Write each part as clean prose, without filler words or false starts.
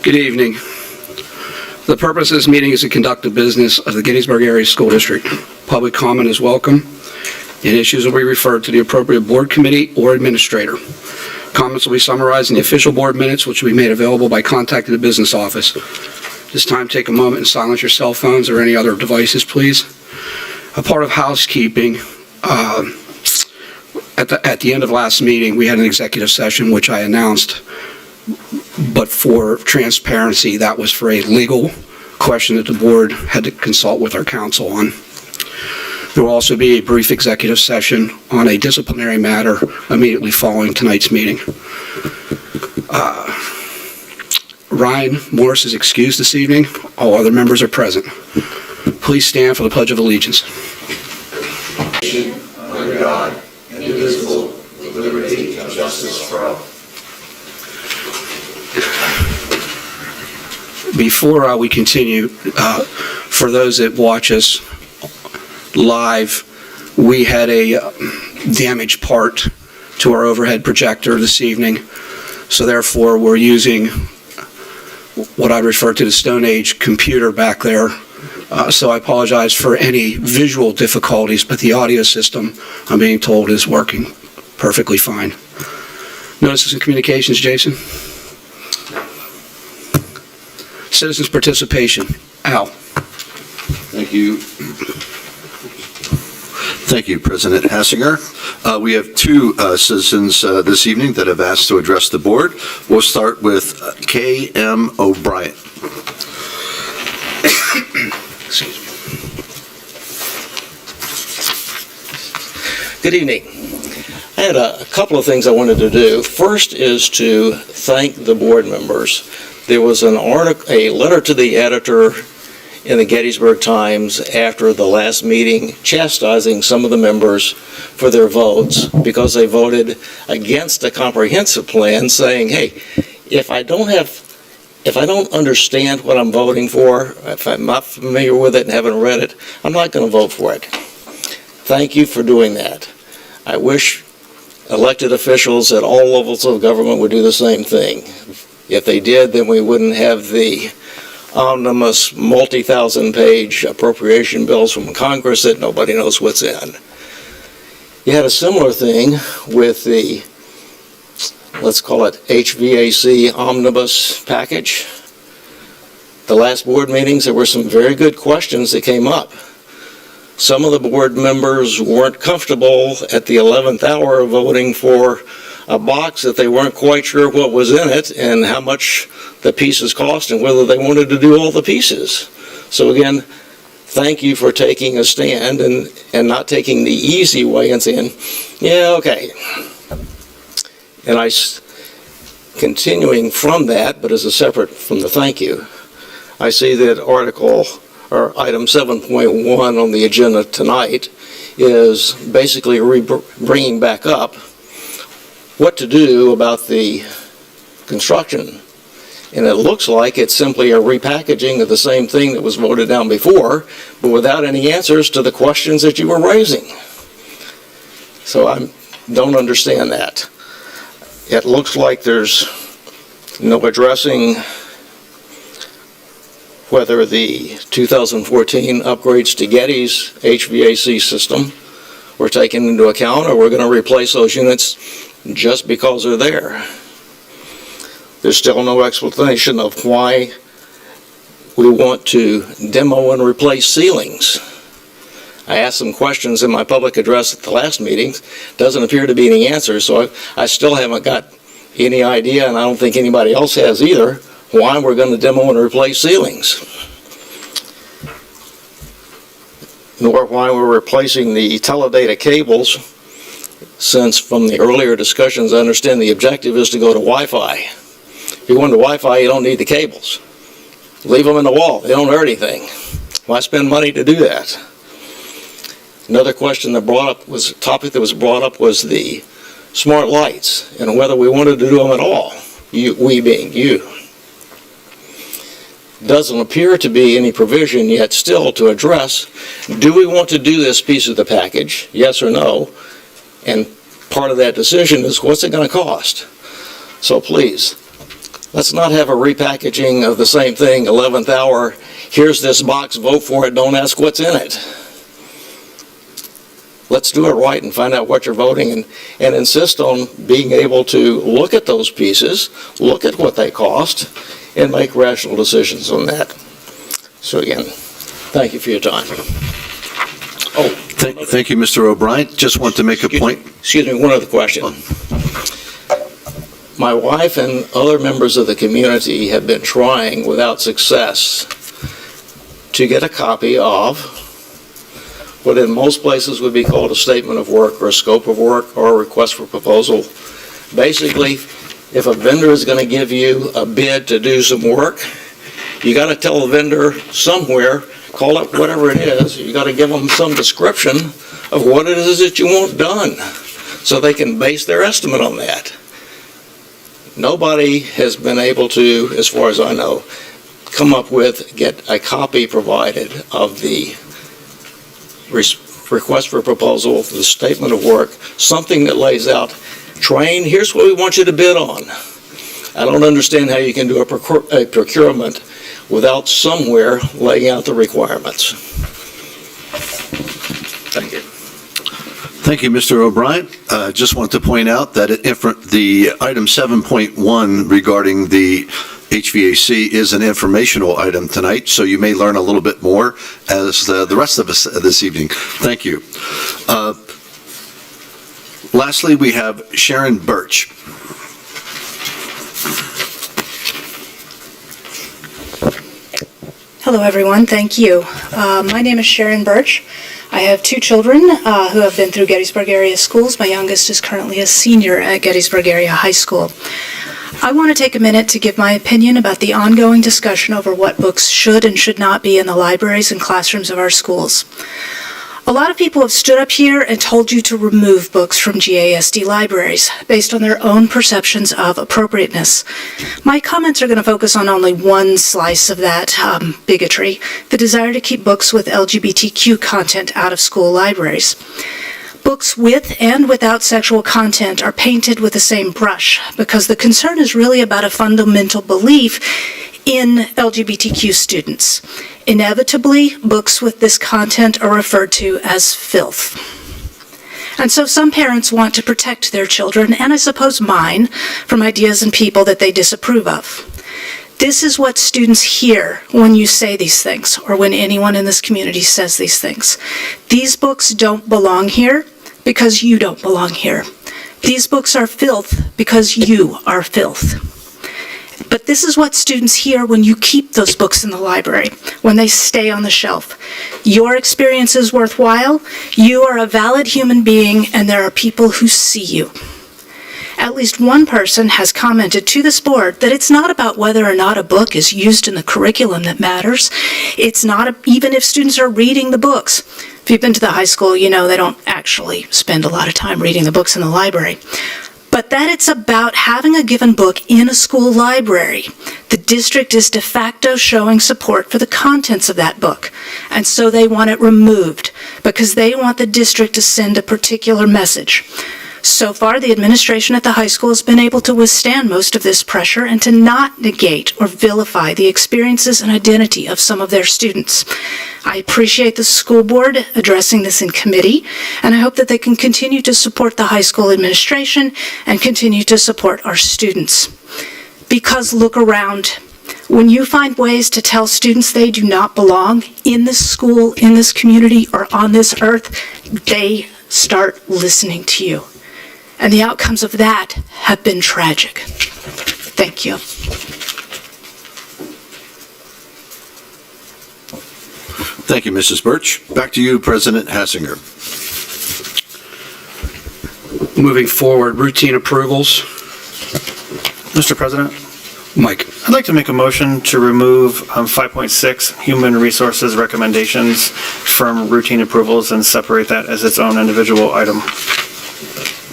Good evening. The purpose of this meeting is to conduct the business of the Gettysburg Area School District. Public comment is welcome, and issues will be referred to the appropriate board committee or administrator. Comments will be summarized in the official board minutes, which will be made available by contacting the business office. This time, take a moment and silence your cell phones or any other devices, please. A part of housekeeping, at the end of last meeting, we had an executive session, which I announced. But for transparency, that was for a legal question that the board had to consult with our counsel on. There will also be a brief executive session on a disciplinary matter immediately following tonight's meeting. Ryan Morris is excused this evening. All other members are present. Please stand for the Pledge of Allegiance. Under God, indivisible, with liberty and justice for all. Before we continue, for those that watch us live, we had a damaged part to our overhead projector this evening, so therefore we're using what I refer to as Stone Age computer back there. So I apologize for any visual difficulties, but the audio system, I'm being told, is working perfectly fine. Notices and communications, Jason? Citizens' participation. Al. Thank you. Thank you, President Hassinger. We have two citizens this evening that have asked to address the board. We'll start with K.M. O'Brien. Excuse me. Good evening. I had a couple of things I wanted to do. First is to thank the board members. There was a letter to the editor in the Gettysburg Times after the last meeting chastising some of the members for their votes because they voted against a comprehensive plan, saying, hey, if I don't understand what I'm voting for, if I'm not familiar with it and haven't read it, I'm not going to vote for it. Thank you for doing that. I wish elected officials at all levels of government would do the same thing. If they did, then we wouldn't have the omnibus multi-thousand-page appropriation bills from Congress that nobody knows what's in. You had a similar thing with the, let's call it HVAC omnibus package. The last board meetings, there were some very good questions that came up. Some of the board members weren't comfortable at the 11th hour voting for a box that they weren't quite sure what was in it and how much the pieces cost and whether they wanted to do all the pieces. So again, thank you for taking a stand and not taking the easy way and saying, yeah, okay. And continuing from that, but as a separate from the thank you, I see that item 7.1 on the agenda tonight is basically bringing back up what to do about the construction. And it looks like it's simply a repackaging of the same thing that was voted down before, but without any answers to the questions that you were raising. So I don't understand that. It looks like there's no addressing whether the 2014 upgrades to Getty's HVAC system were taken into account, or we're going to replace those units just because they're there. There's still no explanation of why we want to demo and replace ceilings. I asked some questions in my public address at the last meeting. Doesn't appear to be any answers, so I still haven't got any idea, and I don't think anybody else has either, why we're going to demo and replace ceilings, nor why we're replacing the teledata cables, since from the earlier discussions I understand the objective is to go to Wi-Fi. If you go into Wi-Fi, you don't need the cables. Leave them in the wall. They don't hurt anything. Why spend money to do that? Another question that topic that was brought up was the smart lights and whether we wanted to do them at all, we being you. Doesn't appear to be any provision yet still to address, do we want to do this piece of the package, yes or no? And part of that decision is, what's it going to cost? So please, let's not have a repackaging of the same thing, 11th hour, here's this box, vote for it, don't ask what's in it. Let's do it right and find out what you're voting, and insist on being able to look at those pieces, look at what they cost, and make rational decisions on that. So again, thank you for your time. Oh, Thank you, Mr. O'Brien. Just want to make a point. Excuse me, one other question. My wife and other members of the community have been trying without success to get a copy of what in most places would be called a statement of work or a scope of work or a request for proposal. Basically, if a vendor is going to give you a bid to do some work, you got to tell the vendor somewhere, call it whatever it is, you got to give them some description of what it is that you want done so they can base their estimate on that. Nobody has been able to, as far as I know, come up with, get a copy provided of the request for proposal, the statement of work, something that lays out, Train, here's what we want you to bid on. I don't understand how you can do a procurement without somewhere laying out the requirements. Thank you. Thank you, Mr. O'Brien. Just want to point out that the item 7.1 regarding the HVAC is an informational item tonight, so you may learn a little bit more as the rest of us this evening. Thank you. Lastly, we have Sharon Birch. Hello, everyone. Thank you. My name is Sharon Birch. I have two children who have been through Gettysburg area schools. My youngest is currently a senior at Gettysburg area high school. I want to take a minute to give my opinion about the ongoing discussion over what books should and should not be in the libraries and classrooms of our schools. A lot of people have stood up here and told you to remove books from GASD libraries based on their own perceptions of appropriateness. My comments are going to focus on only one slice of that bigotry, the desire to keep books with LGBTQ content out of school libraries. Books with and without sexual content are painted with the same brush because the concern is really about a fundamental belief in LGBTQ students. Inevitably, books with this content are referred to as filth. And so some parents want to protect their children, and I suppose mine, from ideas and people that they disapprove of. This is what students hear when you say these things, or when anyone in this community says these things. These books don't belong here because you don't belong here. These books are filth because you are filth. But this is what students hear when you keep those books in the library, when they stay on the shelf. Your experience is worthwhile, you are a valid human being, and there are people who see you. At least one person has commented to this board that it's not about whether or not a book is used in the curriculum that matters. It's not even if students are reading the books. If you've been to the high school, you know they don't actually spend a lot of time reading the books in the library. But that it's about having a given book in a school library. The district is de facto showing support for the contents of that book, and so they want it removed because they want the district to send a particular message. So far, the administration at the high school has been able to withstand most of this pressure and to not negate or vilify the experiences and identity of some of their students. I appreciate the school board addressing this in committee, and I hope that they can continue to support the high school administration and continue to support our students. Because look around. When you find ways to tell students they do not belong in this school, in this community, or on this earth, they start listening to you. And the outcomes of that have been tragic. Thank you. Thank you, Mrs. Birch. Back to you, President Hassinger. Moving forward, routine approvals. Mr. President, Mike. I'd like to make a motion to remove 5.6 Human Resources Recommendations from routine approvals and separate that as its own individual item.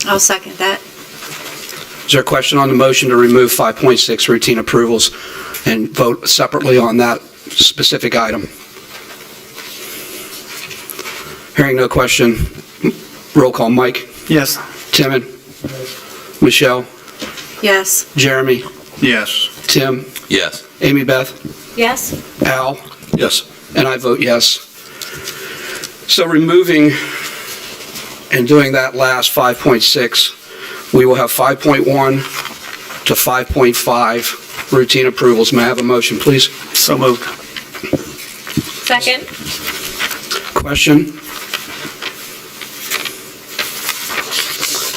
I'll second that. Is there a question on the motion to remove 5.6 routine approvals and vote separately on that specific item? Hearing no question, roll call. Mike? Yes. Timon? Michelle? Yes. Jeremy? Yes. Tim? Yes. Amy Beth? Yes. Al? Yes. And I vote yes. So removing and doing that last 5.6, we will have 5.1 to 5.5 routine approvals. May I have a motion, please? So moved. Second. Question?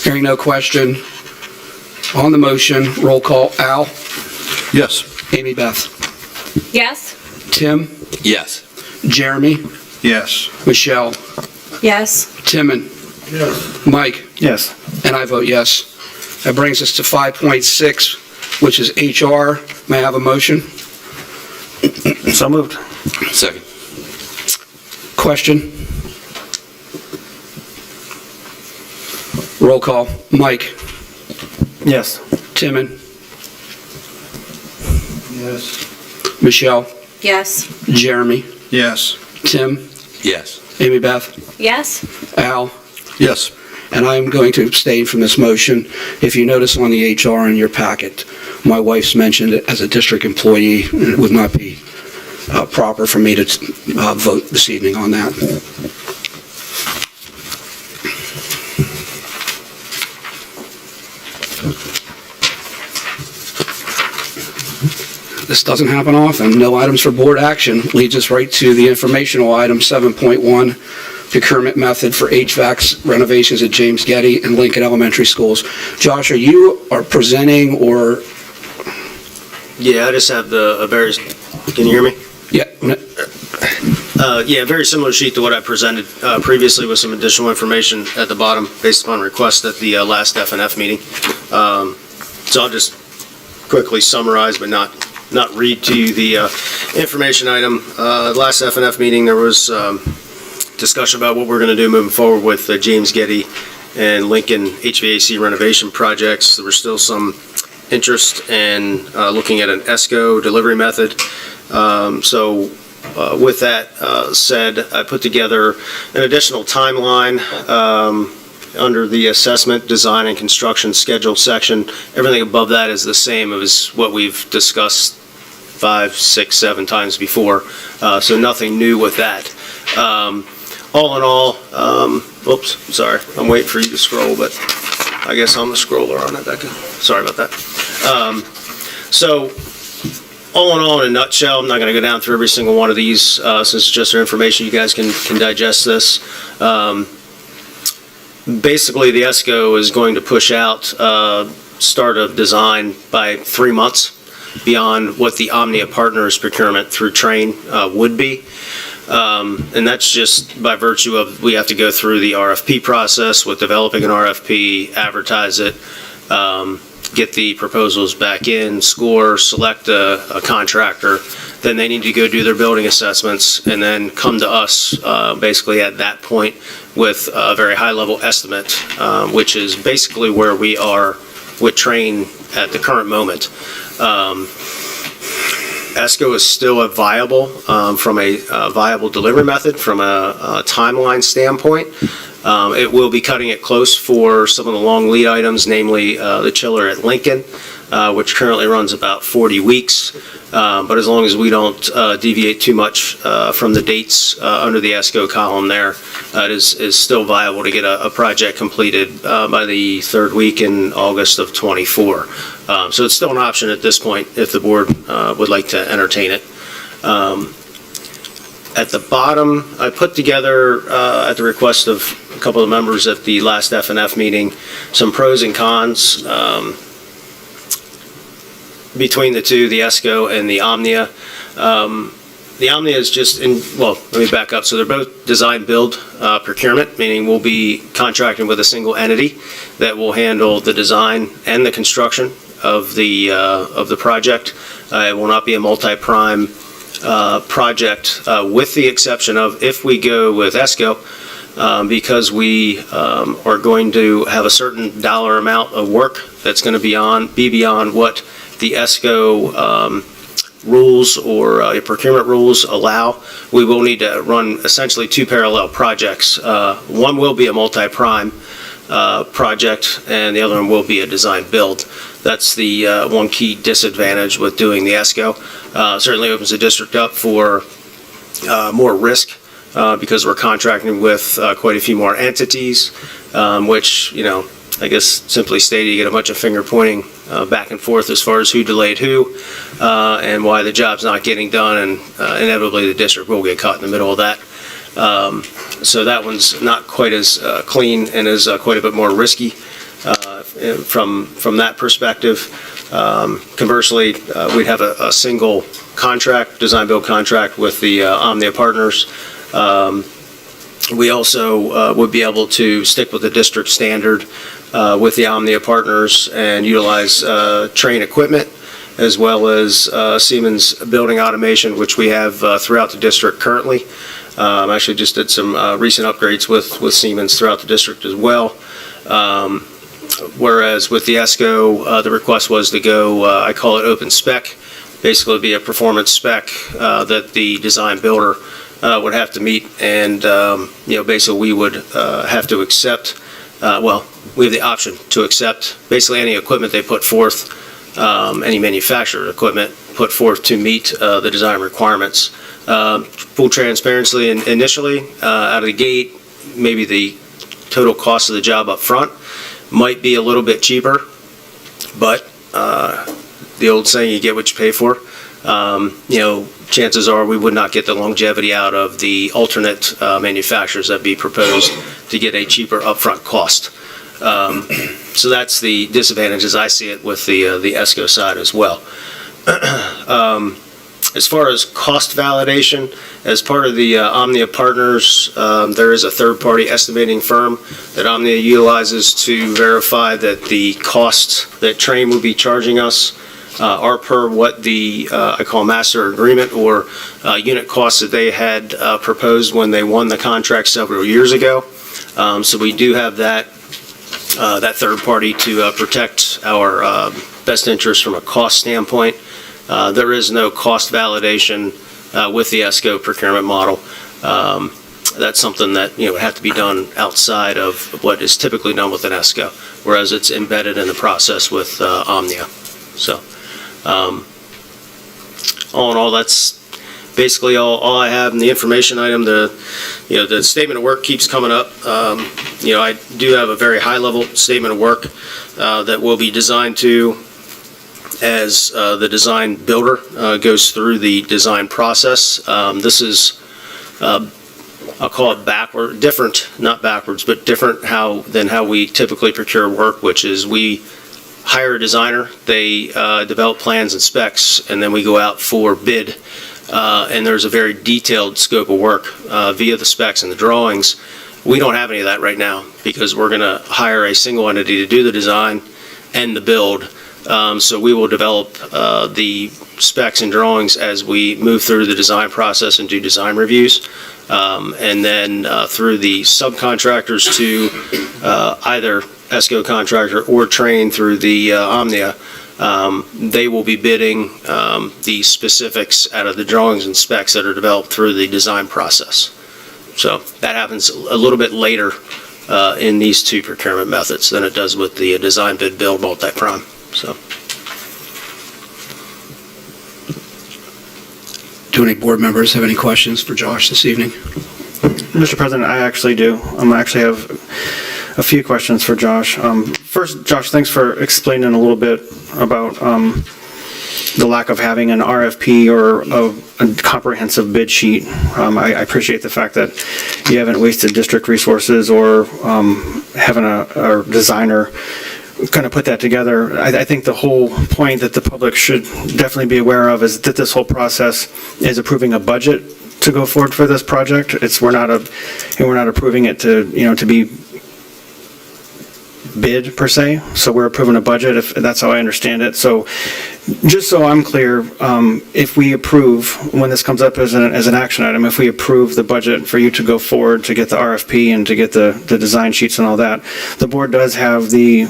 Hearing no question. On the motion, roll call. Al? Yes. Amy Beth? Yes. Tim? Yes. Jeremy? Yes. Michelle? Yes. Timon? Yes. Mike? Yes. And I vote yes. That brings us to 5.6, which is HR. May I have a motion? So moved. Second. Question? Roll call. Mike? Yes. Timon? Yes. Michelle? Yes. Jeremy? Yes. Tim? Yes. Amy Beth? Yes. Al? Yes. And I'm going to abstain from this motion. If you notice on the HR in your packet, my wife's mentioned it as a district employee, and it would not be proper for me to vote this evening on that. This doesn't happen often. No items for board action leads us right to the informational item 7.1, procurement method for HVAC renovations at James Getty and Lincoln Elementary Schools. Josh, are you presenting or? Yeah, I just have a very, can you hear me? Yeah. Yeah, very similar sheet to what I presented previously with some additional information at the bottom based upon request at the last F&F meeting. So I'll just quickly summarize, but not read to you the information item. Last F&F meeting, there was discussion about what we're going to do moving forward with the James Getty and Lincoln HVAC renovation projects. There was still some interest in looking at an ESCO delivery method. So with that said, I put together an additional timeline under the assessment, design, and construction schedule section. Everything above that is the same as what we've discussed 5, 6, 7 times before. So nothing new with that. All in all, oops, sorry, I'm waiting for you to scroll, but I guess I'm the scroller on it, Becca. Sorry about that. So all in all, in a nutshell, I'm not going to go down through every single one of these since it's just for information. You guys can digest this. Basically, the ESCO is going to push out start of design by 3 months beyond what the Omnia Partners procurement through Train would be. And that's just by virtue of we have to go through the RFP process with developing an RFP, advertise it, get the proposals back in, score, select a contractor. Then they need to go do their building assessments and then come to us basically at that point with a very high-level estimate, which is basically where we are with Train at the current moment. ESCO is still viable from a viable delivery method from a timeline standpoint. It will be cutting it close for some of the long lead items, namely the chiller at Lincoln, which currently runs about 40 weeks. But as long as we don't deviate too much from the dates under the ESCO column there, it is still viable to get a project completed by the 3rd week in August of '24. So it's still an option at this point if the board would like to entertain it. At the bottom, I put together, at the request of a couple of members at the last F&F meeting, some pros and cons between the two, the ESCO and the Omnia. The The Omnia is just well, let me back up. So they're both design build procurement, meaning we'll be contracting with a single entity that will handle the design and the construction of the project. It will not be a multi-prime project, with the exception of if we go with ESCO, because we are going to have a certain dollar amount of work that's going to be beyond what the ESCO rules or procurement rules allow. We will need to run essentially two parallel projects. One will be a multi-prime project, and the other one will be a design build. That's the one key disadvantage with doing the ESCO. Certainly opens the district up for more risk because we're contracting with quite a few more entities, which, I guess simply stated, you get a bunch of finger pointing back and forth as far as who delayed who and why the job's not getting done, and inevitably the district will get caught in the middle of that. So that one's not quite as clean and is quite a bit more risky from that perspective. Conversely, we'd have a single contract, design build contract with the Omnia partners. We also would be able to stick with the district standard with the Omnia partners and utilize train equipment as well as Siemens building automation, which we have throughout the district currently. Actually just did some recent upgrades with Siemens throughout the district as well. Whereas with the ESCO, the request was to go, I call it open spec, basically be a performance spec that the design builder would have to meet, and basically we would have to accept, we have the option to accept basically any equipment they put forth, any manufactured equipment put forth to meet the design requirements. Full transparency, initially out of the gate, maybe the total cost of the job up front might be a little bit cheaper, but the old saying, you get what you pay for. Chances are we would not get the longevity out of the alternate manufacturers that be proposed to get a cheaper upfront cost. So that's the disadvantage as I see it with the ESCO side as well. As far as cost validation, as part of the Omnia partners, there is a third-party estimating firm that Omnia utilizes to verify that the costs that Train will be charging us are per what the, I call master agreement or unit costs that they had proposed when they won the contract several years ago. So we do have that third party to protect our best interest from a cost standpoint. There is no cost validation with the ESCO procurement model. That's something that would have to be done outside of what is typically done with an ESCO, whereas it's embedded in the process with Omnia. So, all in all, that's basically all I have in the information item. The statement of work keeps coming up. I do have a very high-level statement of work that will be designed to as the design builder goes through the design process. This is, I'll call it different, not backwards, but different than how we typically procure work, which is we hire a designer, they develop plans and specs, and then we go out for bid. And there's a very detailed scope of work via the specs and the drawings. We don't have any of that right now because we're going to hire a single entity to do the design and the build. So we will develop the specs and drawings as we move through the design process and do design reviews. And then through the subcontractors to either ESCO contractor or Train through the Omnia, they will be bidding the specifics out of the drawings and specs that are developed through the design process. So that happens a little bit later in these two procurement methods than it does with the design bid build multi-prime. So, Do any board members have any questions for Josh this evening? Mr. President, I actually do. I actually have a few questions for Josh. First, Josh, thanks for explaining a little bit about the lack of having an RFP or a comprehensive bid sheet. I appreciate the fact that you haven't wasted district resources or having a designer kind of put that together. I think the whole point that the public should definitely be aware of is that this whole process is approving a budget to go forward for this project. We're not approving it to be bid per se. So we're approving a budget, if that's how I understand it. So just so I'm clear, if we approve, when this comes up as an action item, if we approve the budget for you to go forward to get the RFP and to get the design sheets and all that, the board does have the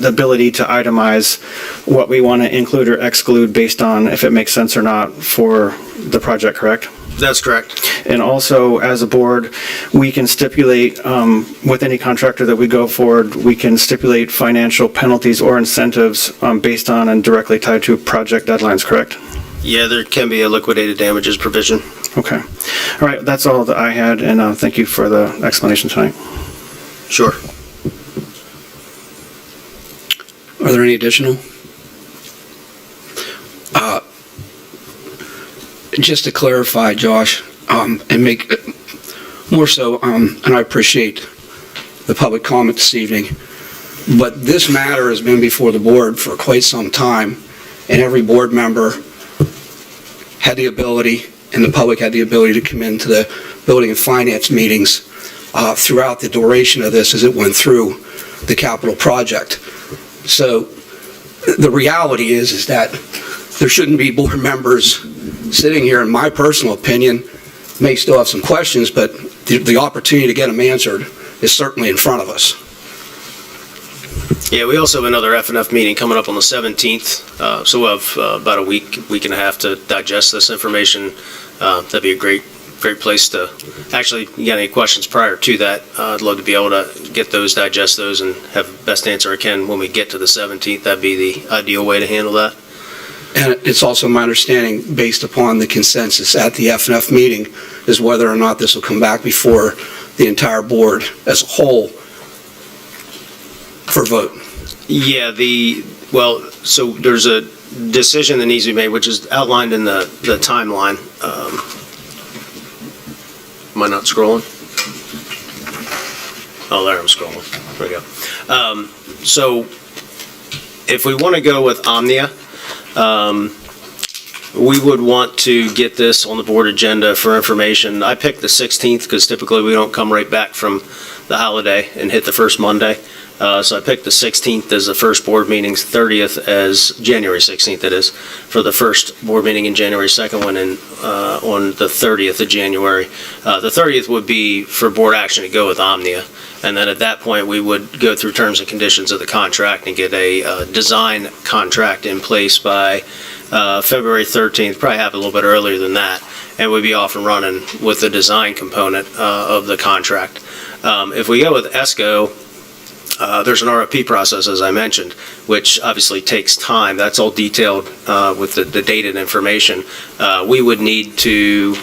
ability to itemize what we want to include or exclude based on if it makes sense or not for the project, correct? That's correct. And also, as a board, we can stipulate, with any contractor that we go forward, we can stipulate financial penalties or incentives based on and directly tied to project deadlines, correct? Yeah, there can be a liquidated damages provision. Okay. All right, that's all that I had, and thank you for the explanation tonight. Sure. Are there any additional? Just to clarify, Josh, and make more so, and I appreciate the public comment this evening, but this matter has been before the board for quite some time, and every board member had the ability, and the public had the ability to come into the building and finance meetings throughout the duration of this as it went through the capital project. So the reality is that there shouldn't be board members sitting here, in my personal opinion, may still have some questions, but the opportunity to get them answered is certainly in front of us. Yeah, we also have another FNF meeting coming up on the 17th, so we'll have about a week and a half to digest this information. That'd be a great place to, actually, you got any questions prior to that, I'd love to be able to get those, digest those, and have the best answer I can when we get to the 17th. That'd be the ideal way to handle that. And it's also my understanding, based upon the consensus at the FNF meeting, is whether or not this will come back before the entire board as a whole for vote. Yeah, so there's a decision that needs to be made, which is outlined in the timeline. Am I not scrolling? Oh, there I'm scrolling. There we go. So if we want to go with Omnia, we would want to get this on the board agenda for information. I picked the 16th because typically we don't come right back from the holiday and hit the first Monday. So I picked the 16th as the first board meeting, 30th as January 16th it is, for the first board meeting, and January 2nd one on the 30th of January. The 30th would be for board action to go with Omnia. And then at that point, we would go through terms and conditions of the contract and get a design contract in place by February 13th, probably have a little bit earlier than that, and we'd be off and running with the design component of the contract. If we go with ESCO, there's an RFP process, as I mentioned, which obviously takes time. That's all detailed with the data and information. We would need to,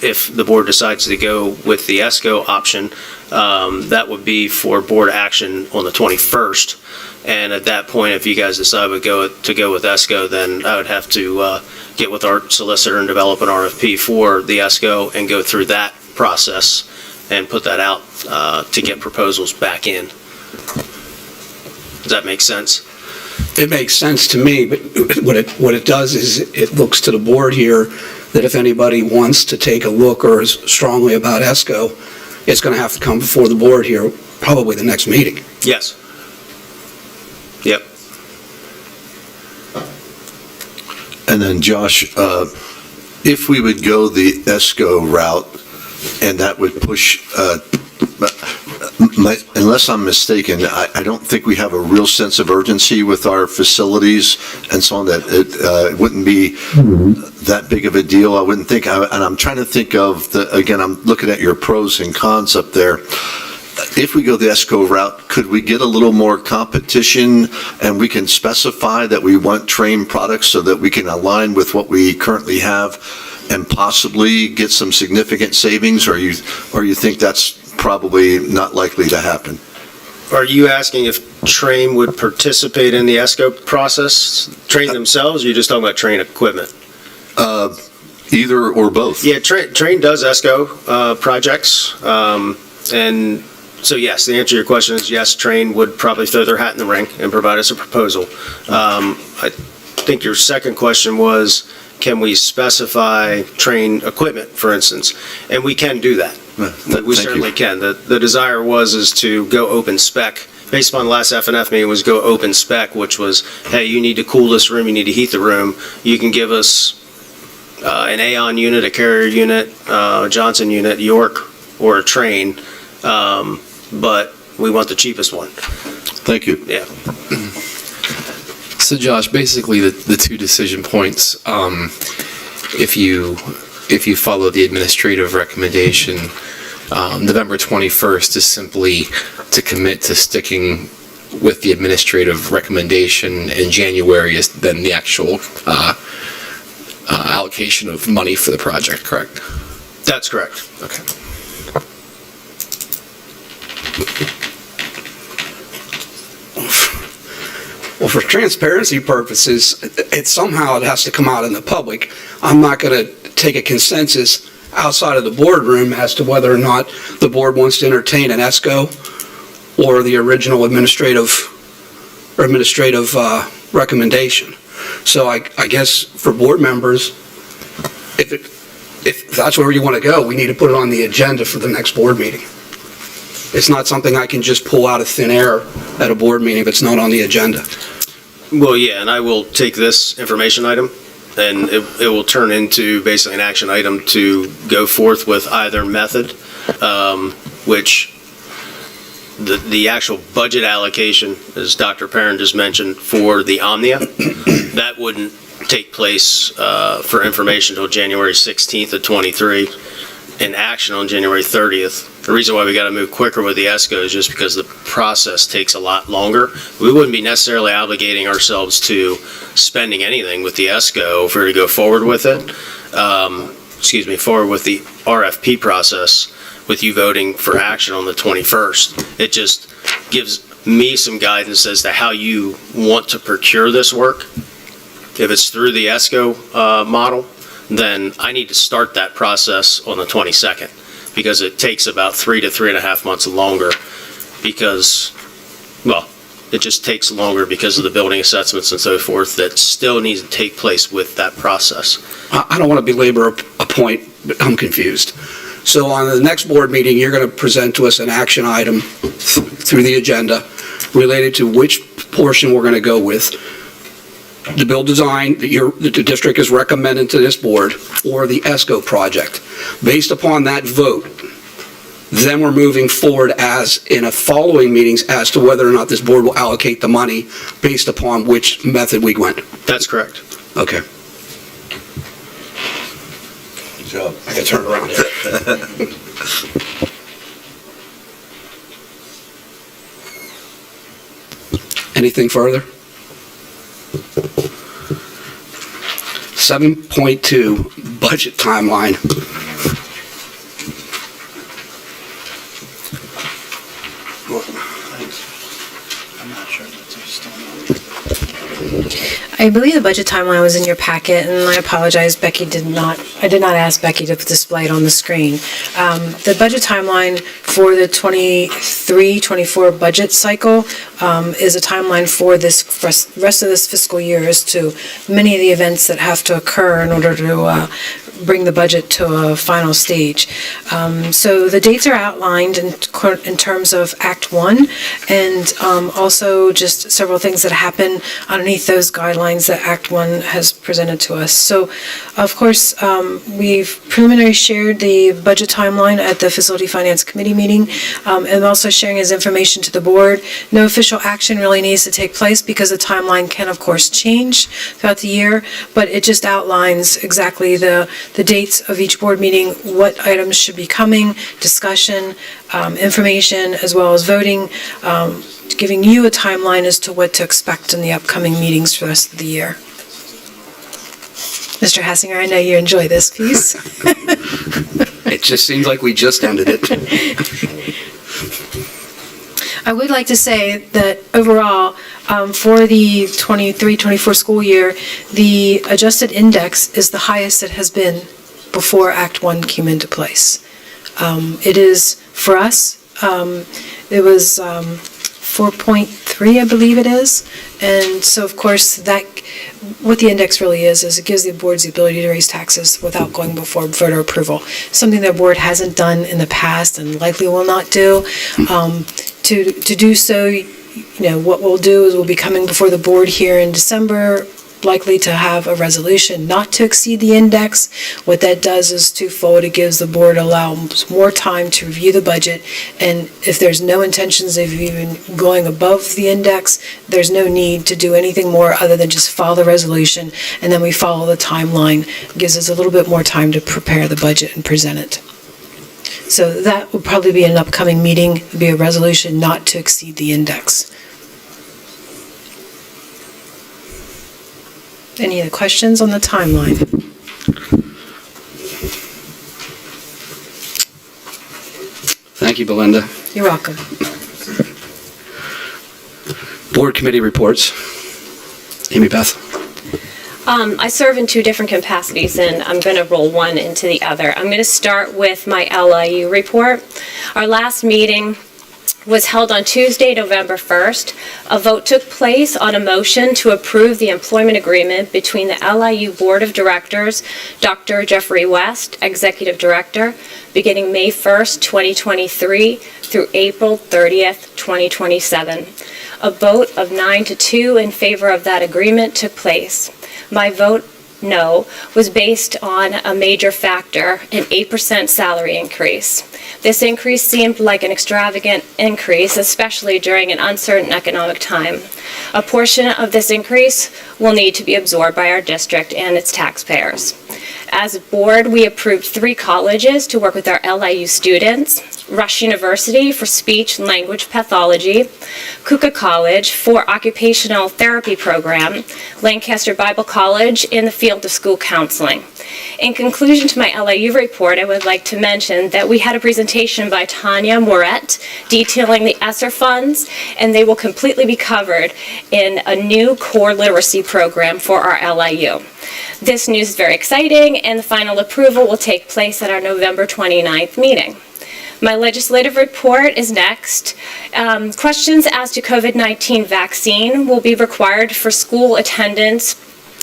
if the board decides to go with the ESCO option, that would be for board action on the 21st. And at that point, if you guys decide to go with ESCO, then I would have to get with our solicitor and develop an RFP for the ESCO and go through that process and put that out to get proposals back in. Does that make sense? It makes sense to me, but what it does is it looks to the board here that if anybody wants to take a look or is strongly about ESCO, it's going to have to come before the board here, probably the next meeting. Yes. Yep. And then Josh, if we would go the ESCO route, and that would push, unless I'm mistaken, I don't think we have a real sense of urgency with our facilities and so on, that it wouldn't be that big of a deal, I wouldn't think. And I'm trying to think of, again, I'm looking at your pros and cons up there. If we go the ESCO route, could we get a little more competition and we can specify that we want trained products so that we can align with what we currently have and possibly get some significant savings, or you think that's probably not likely to happen? Are you asking if Train would participate in the ESCO process, Train themselves, or are you just talking about Train equipment? Either or both. Yeah, Train does ESCO projects, and So yes, the answer to your question is yes, Train would probably throw their hat in the ring and provide us a proposal. I think your second question was, can we specify Train equipment, for instance? And we can do that. We certainly can. The desire is to go open spec. Based upon the last F&F meeting was go open spec, which was, hey, you need to cool this room, you need to heat the room. You can give us an Aon unit, a Carrier unit, Johnson unit, York, or a Train. But we want the cheapest one. Thank you. Yeah. So Josh, basically the two decision points, if you follow the administrative recommendation, November 21st is simply to commit to sticking with the administrative recommendation, and January is then the actual allocation of money for the project, correct? That's correct. Okay. Well, for transparency purposes, it has to come out in the public. I'm not going to take a consensus outside of the boardroom as to whether or not the board wants to entertain an ESCO or the original administrative recommendation. So I guess for board members, if that's where you want to go, we need to put it on the agenda for the next board meeting. It's not something I can just pull out of thin air at a board meeting if it's not on the agenda. Well, yeah, and I will take this information item, and it will turn into basically an action item to go forth with either method, which the actual budget allocation, as Dr. Perrin just mentioned, for the Omnia, that wouldn't take place for information until January 16th of '23, and action on January 30th. The reason why we got to move quicker with the ESCO is just because the process takes a lot longer. We wouldn't be necessarily obligating ourselves to spending anything with the ESCO if we were to go forward with it. Forward with the RFP process with you voting for action on the 21st. It just gives me some guidance as to how you want to procure this work. If it's through the ESCO model, then I need to start that process on the 22nd, because it takes about 3 to 3.5 months longer because, well, it just takes longer because of the building assessments and so forth that still needs to take place with that process. I don't want to belabor a point, but I'm confused. So on the next board meeting, you're going to present to us an action item through the agenda related to which portion we're going to go with. The build design that the district is recommending to this board, or the ESCO project. Based upon that vote, then we're moving forward as in a following meetings as to whether or not this board will allocate the money based upon which method we went. That's correct. Okay. Good job. I can turn around here. Anything further? 7.2, budget timeline. I believe the budget timeline was in your packet, and I apologize, I did not ask Becky to display it on the screen. The budget timeline for the 23-24 budget cycle is a timeline for this rest of this fiscal year as to many of the events that have to occur in order to bring the budget to a final stage. So the dates are outlined in terms of Act 1, and also just several things that happen underneath those guidelines that Act 1 has presented to us. So, of course, we've preliminarily shared the budget timeline at the Facility Finance Committee meeting, and also sharing as information to the board. No official action really needs to take place because the timeline can, of course, change throughout the year, but it just outlines exactly the dates of each board meeting, what items should be coming, discussion, information, as well as voting, giving you a timeline as to what to expect in the upcoming meetings for the rest of the year. Mr. Hassinger, I know you enjoy this piece. It just seems like we just ended it. I would like to say that overall, for the 23-24 school year, the adjusted index is the highest it has been before Act 1 came into place. It is, for us, It was 4.3, I believe it is. And so, of course, that, what the index really is it gives the boards the ability to raise taxes without going before voter approval. Something the board hasn't done in the past and likely will not do. To do so, what we'll do is we'll be coming before the board here in December, likely to have a resolution not to exceed the index. What that does is twofold. It gives the board allows more time to review the budget, and if there's no intentions of even going above the index, there's no need to do anything more other than just follow the resolution, and then we follow the timeline. It gives us a little bit more time to prepare the budget and present it. So that will probably be an upcoming meeting, be a resolution not to exceed the index. Any other questions on the timeline? Thank you, Belinda. You're welcome. Board committee reports. Amy Beth. I serve in two different capacities, and I'm going to roll one into the other. I'm going to start with my LIU report. Our last meeting was held on Tuesday, November 1st. A vote took place on a motion to approve the employment agreement between the LIU Board of Directors, Dr. Jeffrey West, Executive Director, beginning May 1st, 2023 through April 30th, 2027. A vote of 9-2 in favor of that agreement took place. My vote no was based on a major factor, an 8% salary increase. This increase seemed like an extravagant increase, especially during an uncertain economic time. A portion of this increase will need to be absorbed by our district and its taxpayers. As a board, we approved 3 colleges to work with our LIU students: Rush University for speech and language pathology, Kuka College for occupational therapy program, Lancaster Bible College in the field of school counseling. In conclusion to my LIU report, I would like to mention that we had a presentation by Tanya Moret detailing the ESSER funds, and they will completely be covered in a new core literacy program for our LIU. This news is very exciting, and the final approval will take place at our November 29th meeting. My legislative report is next. Questions as to COVID-19 vaccine will be required for school attendance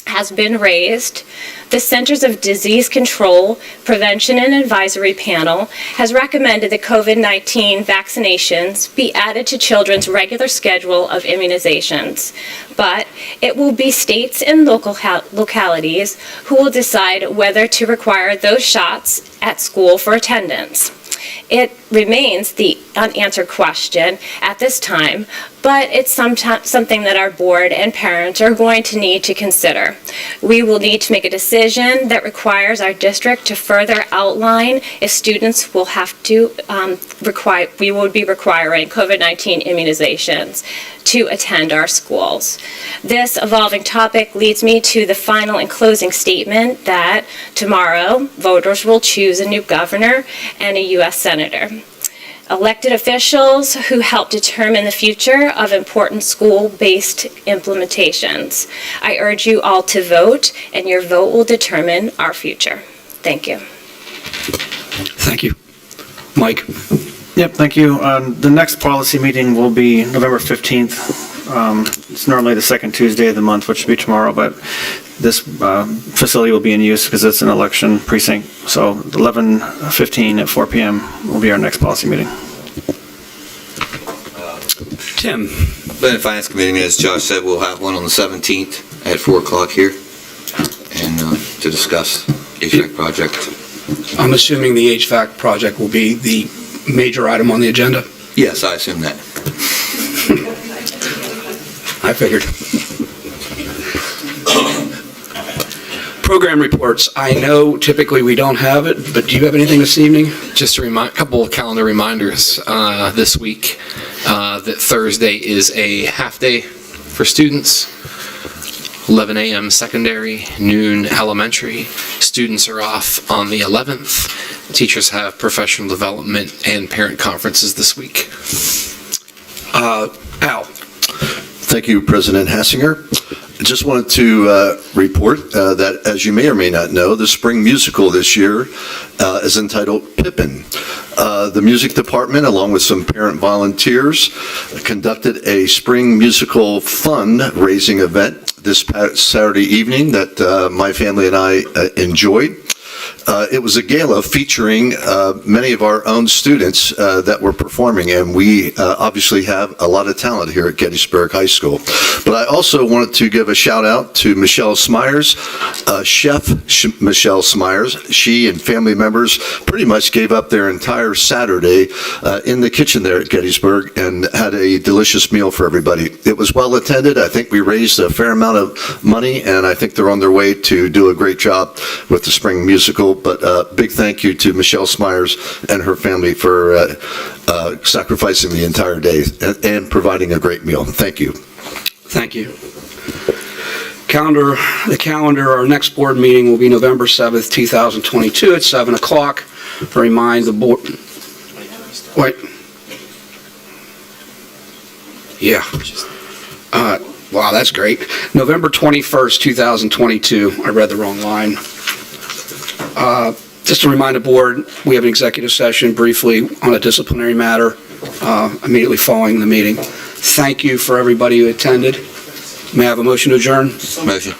has been raised. The Centers of Disease Control, Prevention and Advisory Panel has recommended that COVID-19 vaccinations be added to children's regular schedule of immunizations, but it will be states and localities who will decide whether to require those shots at school for attendance. It remains the unanswered question at this time, but it's something that our board and parents are going to need to consider. We will need to make a decision that requires our district to further outline if students will have to we will be requiring COVID-19 immunizations to attend our schools. This evolving topic leads me to the final and closing statement that tomorrow voters will choose a new governor and a U.S. Senator. Elected officials who help determine the future of important school-based implementations. I urge you all to vote, and your vote will determine our future. Thank you. Thank you. Mike. Yep, thank you. The next policy meeting will be November 15th. It's normally the second Tuesday of the month, which will be tomorrow, but this facility will be in use because it's an election precinct. So 11:15 at 4 p.m. will be our next policy meeting. Tim. But in Finance Committee, as Josh said, we'll have one on the 17th at 4 o'clock here and to discuss HVAC project. I'm assuming the HVAC project will be the major item on the agenda? Yes, I assume that. I figured. Program reports. I know typically we don't have it, but do you have anything this evening? Just a couple of calendar reminders this week that Thursday is a half day for students. 11 a.m. secondary, noon elementary. Students are off on the 11th. Teachers have professional development and parent conferences this week. Al. Thank you, President Hassinger. I just wanted to report that, as you may or may not know, the spring musical this year is entitled Pippin. The music department, along with some parent volunteers, conducted a spring musical fund-raising event this past Saturday evening that my family and I enjoyed. It was a gala featuring many of our own students that were performing, and we obviously have a lot of talent here at Gettysburg High School. But I also wanted to give a shout out to Michelle Smyers, Chef Michelle Smyers. She and family members pretty much gave up their entire Saturday in the kitchen there at Gettysburg and had a delicious meal for everybody. It was well attended. I think we raised a fair amount of money, and I think they're on their way to do a great job with the spring musical. But big thank you to Michelle Smyers and her family for sacrificing the entire day and providing a great meal. Thank you. Thank you. The calendar, our next board meeting will be November 7th, 2022 at 7 o'clock. Remind the board. Wait. Yeah. Wow, that's great. November 21st, 2022. I read the wrong line. Just to remind the board, we have an executive session briefly on a disciplinary matter immediately following the meeting. Thank you for everybody who attended. May I have a motion to adjourn? Motion.